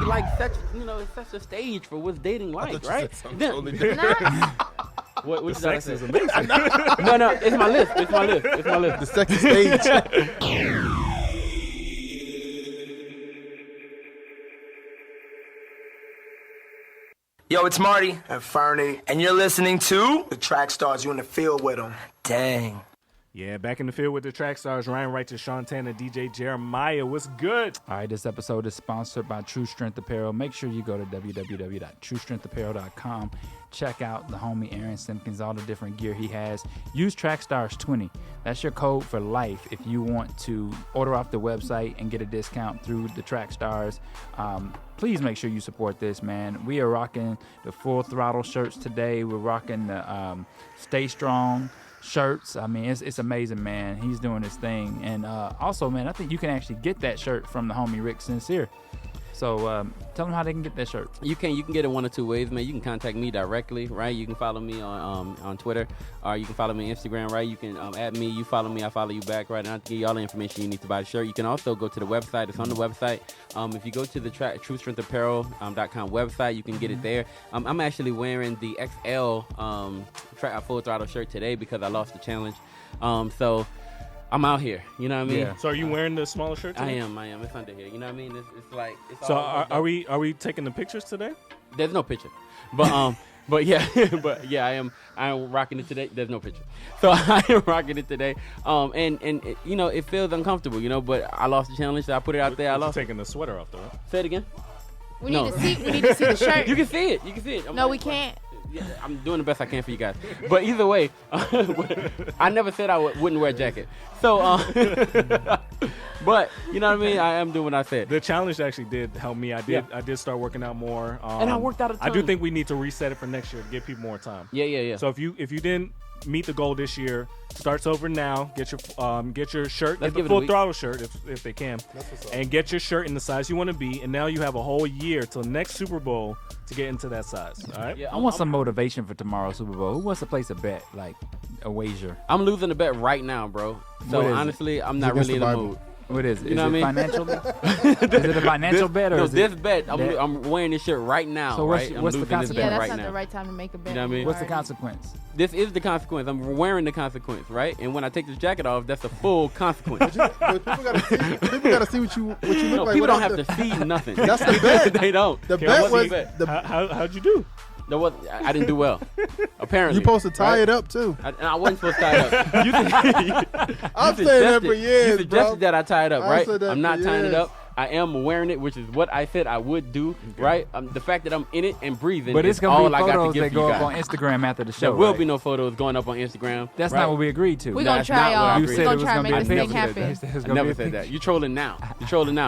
like such, it's such a stage for what's dating like, right? Totally different. What The sex is amazing. No, it's my list. The sexy stage. Yo, it's Marty, And Fernie, and you're listening to the Trackstarz, you in the field with them. Dang. Yeah, back in the field with the Trackstarz, Ryan Righteous, SEANTANA, DJ Jeremiah. What's good? All right, this episode is sponsored by True Strength Apparel. Make sure you go to www.truestrengthapparel.com. Check out the homie Aaron Simpkins, all the different gear he has. Use Trackstarz20. That's your code for life if you want to order off the website and get a discount through the Trackstarz. Please make sure you support this, man. We are rocking the Full Throttle shirts today. We're rocking the Stay Strong shirts. I mean, it's amazing, man. He's doing his thing. And also, man, I think you can actually get that shirt from the homie Rick Sincere. So tell them how they can get that shirt. You can get it one or two ways, man. You can contact me directly, right? You can follow me on Twitter, or you can follow me on Instagram, right? You can add me, you follow me, I follow you back, right? And I'll give you all the information you need to buy the shirt. You can also go to the website. It's on the website. If you go to the TrueStrengthApparel.com website, you can get it there. I'm actually wearing the XL Full Throttle shirt today because I lost the challenge. So I'm out here, you know what I mean? Yeah. So are you wearing the smaller shirt today? I am. It's under here. You know what I mean? It's like. It's So all are we taking the pictures today? There's no picture, but yeah, I am rocking it today. There's no picture, so I am rocking it today. And it, it feels uncomfortable, but I lost the challenge. So I put it out there. I lost. Taking the sweater off though. Right? Say it again. We need to see the shirt. You can see it. No, we can't. Yeah, I'm doing the best I can for you guys. But either way, I never said I wouldn't wear a jacket. So, but you know what I mean? I am doing what I said. The challenge actually did help me. I did start working out more. And I worked out a ton. I do think we need to reset it for next year to give people more time. Yeah. So if you didn't meet the goal this year, starts over now. Get your shirt, get the Full Throttle shirt if they can, and get your shirt in the size you want to be. And now you have a whole year till next Super Bowl to get into that size. All right. I want some motivation for tomorrow's Super Bowl. Who wants to place a bet, like a wager? I'm losing the bet right now, bro. So honestly, I'm not really in the mood. What is it? You know what I mean? Financial? Is it a financial bet or this bet? I'm wearing this shirt right now. So right? what's the consequence? Yeah, that's right not now. the right time to make a bet. You know what I mean? What's the consequence? This is the consequence. I'm wearing the consequence, right? And when I take this jacket off, that's a full consequence. But people gotta see what you look like. People don't have to see nothing. That's the bet. They don't. The bet was How'd you do? I didn't do well. Apparently. You supposed to tie it up too. I wasn't supposed to tie it up. I'm saying that for years, You suggested that I tie it up, right? said that I'm not for tying it years. up. I am wearing it, which is what I said I would do, right? The fact that I'm in it and breathing But is it's gonna all be I got to photos give that you go guys. up on Instagram after the show. There will right? be no photos going up on Instagram. That's right? not what we agreed to. We're going to That's try, not what I y'all. agreed. We're said going it to try was and gonna make be this a thing picture. happen. I never said that. You're trolling now.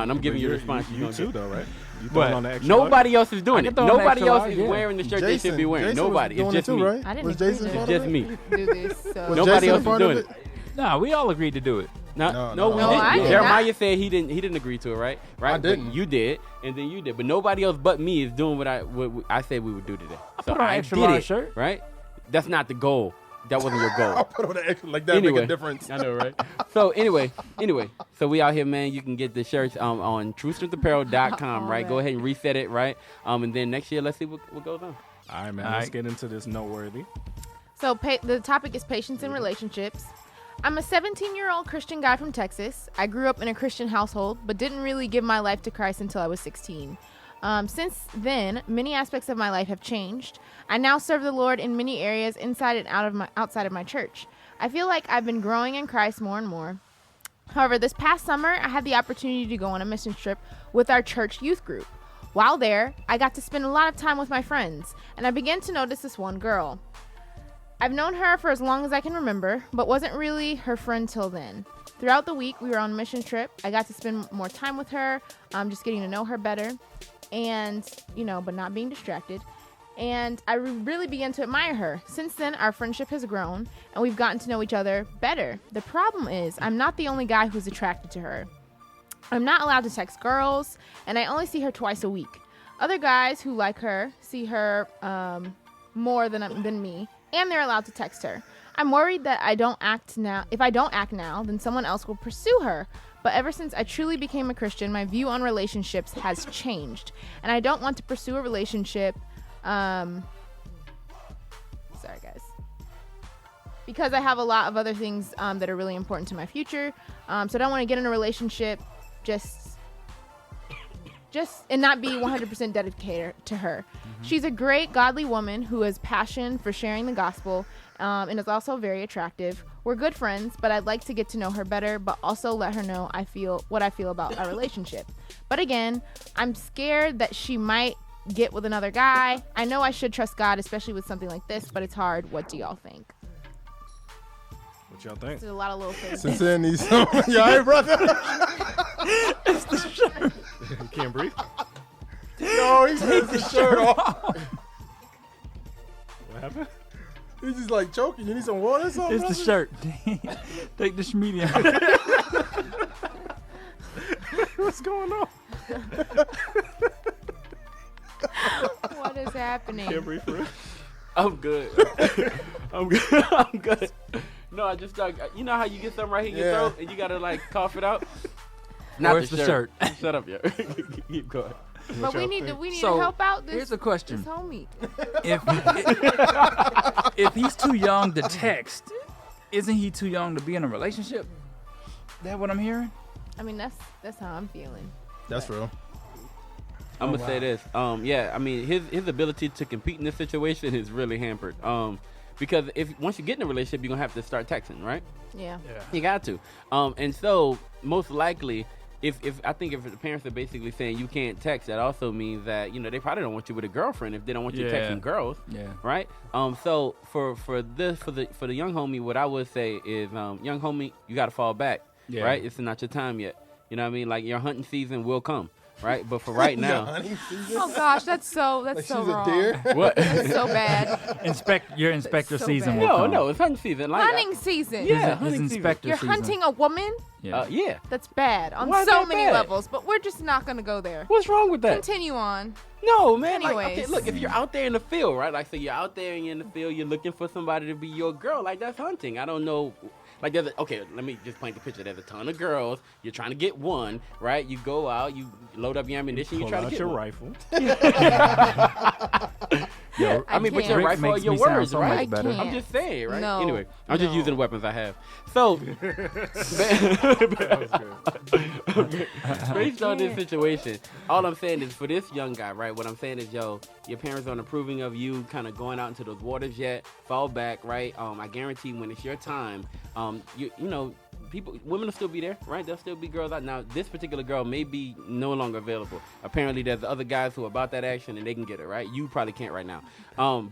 And I'm giving you the response. You too, though, right? You But throwing on the extra Nobody else is doing I it. can throw an Nobody extra else large, is yeah. wearing the shirt they should be wearing. Jason Nobody. was It's doing just it too, me. right? I didn't Was agree Jason to part it. of Just it? me. Do this. So. Was Nobody Jason else is part of doing it? it. No, we all agreed to do it. No, No, we no, didn't. I did Jeremiah not. said he didn't agree to it, right? Right. I didn't. But you did, and then you did. But nobody else but me is doing what I said we would do today. So put on an I extra did large it, shirt. right? That's not the goal. That wasn't your I goal. put on the extra like that make a difference. I know, right? So anyway, so we out here, man. You can get the shirts on TrueStrengthApparel.com, right? Go ahead and reset it, right? And then next year, let's see what goes on. All right, man. All Let's right. get into this noteworthy. So the topic is patience in relationships. I'm a 17-year-old Christian guy from Texas. I grew up in a Christian household, but didn't really give my life to Christ until I was 16. Since then, many aspects of my life have changed. I now serve the Lord in many areas inside and outside of my church. I feel like I've been growing in Christ more and more. However, this past summer, I had the opportunity to go on a mission trip with our church youth group. While there, I got to spend a lot of time with my friends, and I began to notice this one girl. I've known her for as long as I can remember, but wasn't really her friend till then. Throughout the week, we were on a mission trip. I got to spend more time with her, just getting to know her better, and, but not being distracted. And I really began to admire her. Since then, our friendship has grown, and we've gotten to know each other better. The problem is, I'm not the only guy who's attracted to her. I'm not allowed to text girls, and I only see her twice a week. Other guys who like her see her more than me, and they're allowed to text her. I'm worried that if I don't act now, then someone else will pursue her. But ever since I truly became a Christian, my view on relationships has changed. And I don't want to pursue a relationship. Sorry, guys. Because I have a lot of other things that are really important to my future. So I don't want to get in a relationship just and not be 100% dedicated to her. She's a great godly woman who has passion for sharing the gospel and is also very attractive. We're good friends, but I'd like to get to know her better, but also let her know what I feel about our relationship. But again, I'm scared that she might get with another guy. I know I should trust God, especially with something like this, but it's hard. What do y'all think? What y'all think? There's a lot of little things. Since then, he's you all right, brother? It's the shirt. You can't breathe. No, he takes his shirt off. What happened? He's just like choking. You need some water or something? It's the shirt. Take the schmedium. What's going on? What is happening? Can't breathe for real. I'm good. I'm good. I'm good. No, I just like you know how you get something right here in your throat and you gotta like cough it out. Not the shirt. Shut up, yo. Keep going. But we need to So, help out this. Here's a question. This homie. If he's too young to text, isn't he too young to be in a relationship? That what I'm hearing? I mean, that's how I'm feeling. That's real. I'm gonna say this. Yeah, I mean his ability to compete in this situation is really hampered. Because once you get in a relationship, you're gonna have to start texting, right? Yeah. You got to. And so most likely, if the parents are basically saying you can't text, that also means that they probably don't want you with a girlfriend if they don't want you texting girls. Yeah. Right. So for the young homie, what I would say is, young homie, you got to fall back. Yeah. Right. It's not your time yet. You know what I mean? Like your hunting season will come. Right, but for right now. Oh gosh, that's so wrong. Deer? What? That's so bad. Your inspector so season bad. will come. No, it's hunting season. Like, Hunting season. Yeah, his inspector You're season. hunting a woman? Yeah. Yeah. That's bad on Why is so that many bad? levels, but we're just not going to go there. What's wrong with that? Continue on. No, man. Like, okay, Anyways. look, if you're out there in the field, right? Like, so you're out there and you're in the field, you're looking for somebody to be your girl. Like, that's hunting. I don't know. Like, okay, let me just paint the picture. There's a ton of girls. You're trying to get one, right? You go out, you load up your ammunition, you try to get your one. rifle. I mean, but your Rick rifle are makes your me sound words, so right? much better. I'm just saying, right? No. Anyway, I'm just No. using the weapons I have. So, based on this situation, all I'm saying is for this young guy, right? What I'm saying is, your parents aren't approving of you kind of going out into those waters yet. Fall back, right? I guarantee when it's your time, women will still be there, right? There'll still be girls out. Now, this particular girl may be no longer available. Apparently, there's other guys who are about that action and they can get it, right? You probably can't right now.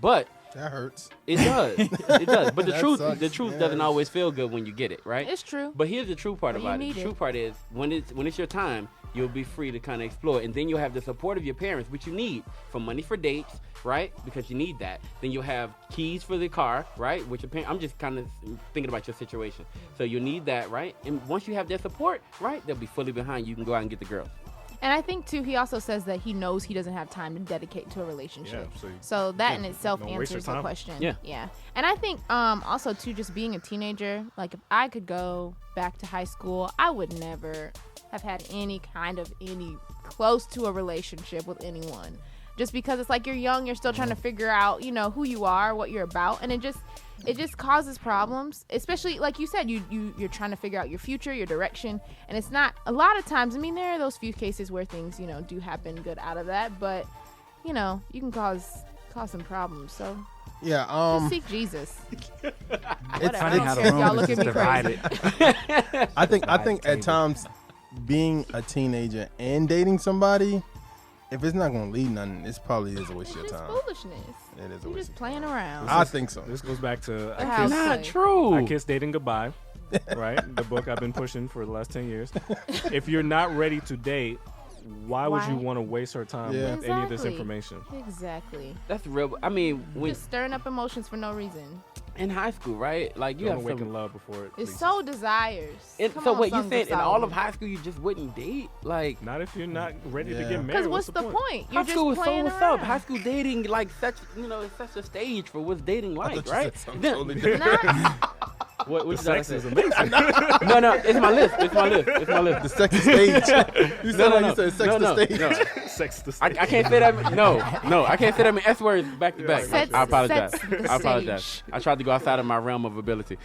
But that hurts. It does. It does. But the That truth sucks. doesn't always feel good when you get it, right? It's true. But here's the true part But you about it. need The it. true part is when it's your time, you'll be free to kind of explore, and then you'll have the support of your parents, which you need for money for dates, right? Because you need that. Then you'll have keys for the car, right? Which I'm just kind of thinking about your situation. So you'll need that, right? And once you have their support, right, they'll be fully behind you. You can go out and get the girl. And I think, too, he also says that he knows he doesn't have time to dedicate to a relationship. Yeah, so that in itself don't waste your answers the time. question. Yeah. And I think also, too, just being a teenager, like if I could go back to high school, I would never have had any close to a relationship with anyone. Just because it's like you're young, you're still trying to figure out, who you are, what you're about. And it just causes problems, especially like you said, you're trying to figure out your future, your direction, and it's not a lot of times. I mean, there are those few cases where things do happen good out of that, but you can cause some problems. So yeah, just seek Jesus. It's funny how the room Y'all is look at me divided. I think at times being a teenager and dating somebody, if it's not gonna lead nothing, it probably is a waste of your It's time. foolishness. It is a You're waste. just playing around. I think so. This goes back to How Not play. true. I Kiss Dating Goodbye, right? The book I've been pushing for the last 10 years. If you're not ready to date, why would you Why? want to waste her time Yeah. with any of this Exactly. information? Exactly. That's real. I mean, when Just stirring up emotions for no reason. in high school, right? Like you Don't have awaken some. love before it It's pleases. so desires. Come So on, what you Sons of said in all of Solomon. high school, you just wouldn't date? Like Not if you're not ready to Yeah. get married. Because what's the point? You're high school just is so playing what's around. up. High school dating, like such, it's such a stage for what's dating like, thought you right? said something Then- totally different. Not, What you Sex gotta is say? amazing. No, it's my list. The sex stage. You said you said sex to stage. No. Sex to I can't say that. No, I can't say that many S words back to back. Sets- I apologize. sets the I apologize. stage. I tried to go outside of my realm of ability.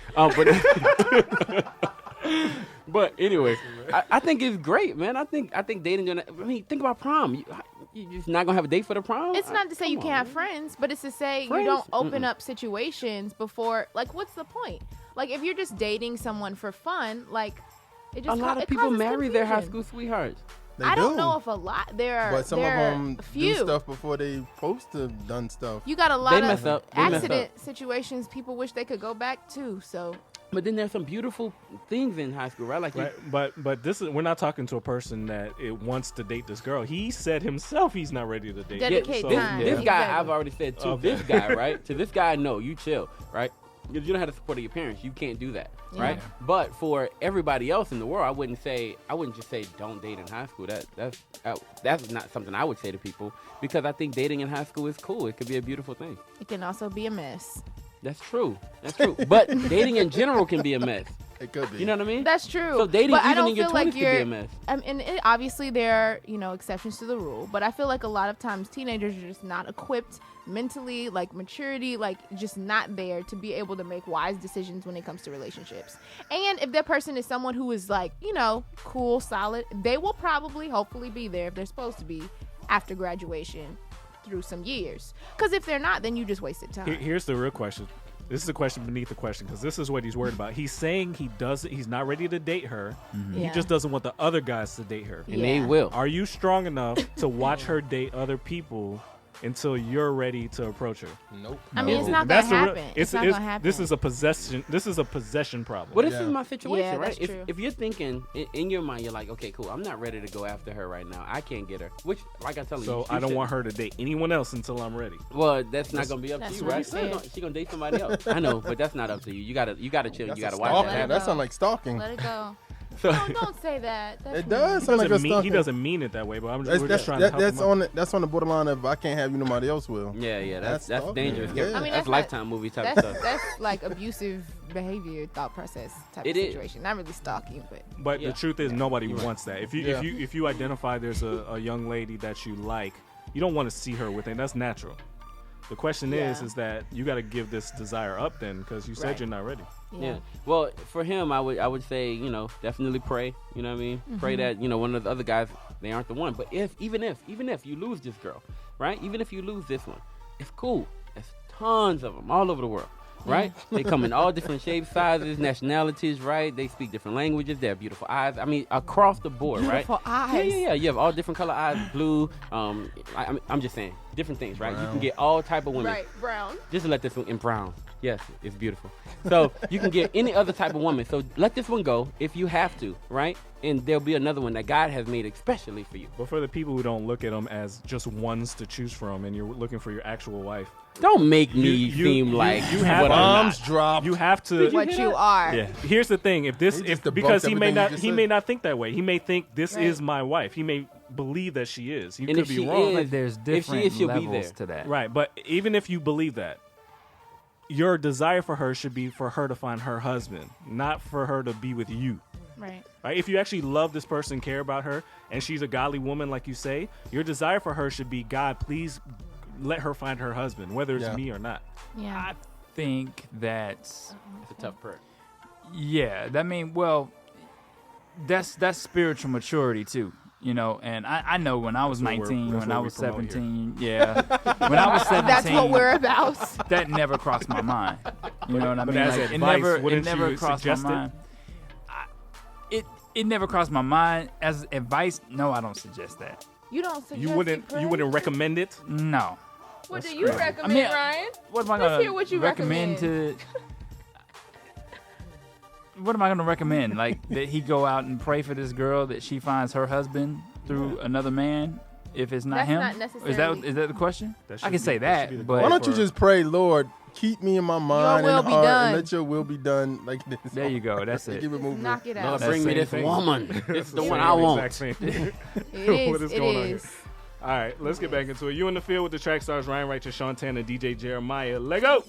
But anyway, I think it's great, man. I think dating. I mean, think about prom. You just not gonna have a date for the prom? It's not to say you can't have friends, but it's to say Friends? you don't open up situations before. Like, what's the point? Like, if you're just dating someone for fun, like, it just A lot of it people causes marry their high confusion. school sweethearts. They I don't do. know if a lot. But some of there are them a few. do stuff before they supposed to have done stuff. You got a lot They of mess up. They mess accident situations people wish they could go back to. So But then there's some beautiful things in high school, right? Like, Right, but this is we're not talking to a person that wants to date this girl. He said himself he's not ready to date. Dedicate her. time. this guy, Exactly. I've already said to Okay. this guy, right? To this guy, no, you chill, right? Because you don't have the support of your parents. You can't do that, right? Yeah. But for everybody else in the world, I wouldn't just say don't date in high school. That's not something I would say to people, because I think dating in high school is cool. It could be a beautiful thing. it can also be a mess. That's true. But dating in general can be a mess. It could be. You know what I mean? That's true. So dating but I even don't in your feel like 20s could be a mess. And obviously there are, exceptions to the rule, but I feel like a lot of times teenagers are just not equipped mentally, like maturity, like just not there to be able to make wise decisions when it comes to relationships. And if that person is someone who is like, cool, solid, they will probably, hopefully be there if they're supposed to be after graduation through some years. Because if they're not, then you just wasted time. Here's the real question. This is a question beneath the question, because this is what he's worried about. He's saying he's not ready to date her. He Yeah. just doesn't want the other guys to date her. And they Yeah. will. Are you strong enough to watch her date other people until you're ready to approach her? Nope. I mean, it's No. not That's gonna the real- happen. It's not gonna happen. This is a possession. This is a possession problem. Well, this Yeah. is my situation, Yeah, right? that's If, true. if you're thinking in your mind, you're like, okay, cool, I'm not ready to go after her right now. I can't get her. Which, like I tell you, So I don't want her to date anyone else until I'm ready. Well, that's not gonna be up to That's you, what right? he said. She gonna date somebody else. I know, but that's not up to you. You gotta chill. That's You gotta a watch stalking. that. That sounds like stalking. Let it go. So, No, don't say that. That's It does mean. sound like a He stalking. doesn't mean it that way, but we're just trying to help that's him out. that's on the borderline of I can't have you, nobody else will. yeah, that's stalking. dangerous. Yeah. I mean, that's that's not- Lifetime movie type stuff. That's like abusive behavior, thought process type It of is. situation. Not really stalking, but But Yeah. the truth is, nobody wants that. If Yeah. you identify there's a young lady that you like, you don't want to see her with it. That's natural. The question Yeah. is that you got to give this desire up then, because you said Right. you're not ready. Yeah. Well, for him, I would say, definitely pray. You know what I mean? Pray that, one of the other guys, they aren't the one. But even if you lose this girl, right? Even if you lose this one, it's cool. There's tons of them all over the world, right? They come in all different shapes, sizes, nationalities, right? They speak different languages. They have beautiful eyes. I mean, across the board, right? Beautiful eyes. Yeah. You have all different color eyes, blue. I'm just saying, different things, right? You can get all type of women. Right, brown. Just let this one in brown. Yes, it's beautiful. So you can get any other type of woman. So let this one go if you have to, right? And there'll be another one that God has made especially for you. But for the people who don't look at them as just ones to choose from, and you're looking for your actual wife, Don't make me You- seem like you have what I'm Bombs not. drop. you have to. What you are. Yeah. Here's the thing: He just debunked because he may everything you not just he said. may not think that way. He may think this Right. is my wife. He may believe that she is. You And could if be she wrong. is- But there's If she is, different she'll be levels there. to that. Right, but even if you believe that, your desire for her should be for her to find her husband, not for her to be with you. Right. Right? If you actually love this person, care about her, and she's a godly woman, like you say, your desire for her should be, God, please let her find her husband, whether it's Yeah. me or not. Yeah. I think that, It's a tough perk. yeah, that's spiritual maturity too. And I know when I was That's what 19, when I we was promote here. 17, yeah, when I was 17, That's what we're about. that never crossed my mind. You know what I But mean? as Like, advice, it wouldn't never you crossed my suggest it? mind. It never crossed my mind as advice. No, I don't suggest that. You don't suggest You wouldn't recommend it? No. What do That's you crazy. recommend, I mean, Ryan? What am I Let's gonna hear what you recommend to? What am I gonna recommend? Like that he go out and pray for this girl that she finds her husband through another man. If it's not That's him, not necessarily- is that the question? That I should can say be- that should be that, the but Why don't you for- just pray, Lord, keep me in my mind will and be heart, done. and let your will be done like this. there you go. That's it. Keep it moving. Knock it Lord, out. That's bring me the this same thing. woman. It's the Same one I want. exact same thing. It is. What is It going on here? is. All right, let's get back into it. You in the field with the Trackstarz, Ryan Wright, Sean Tanner, DJ Jeremiah. Let go.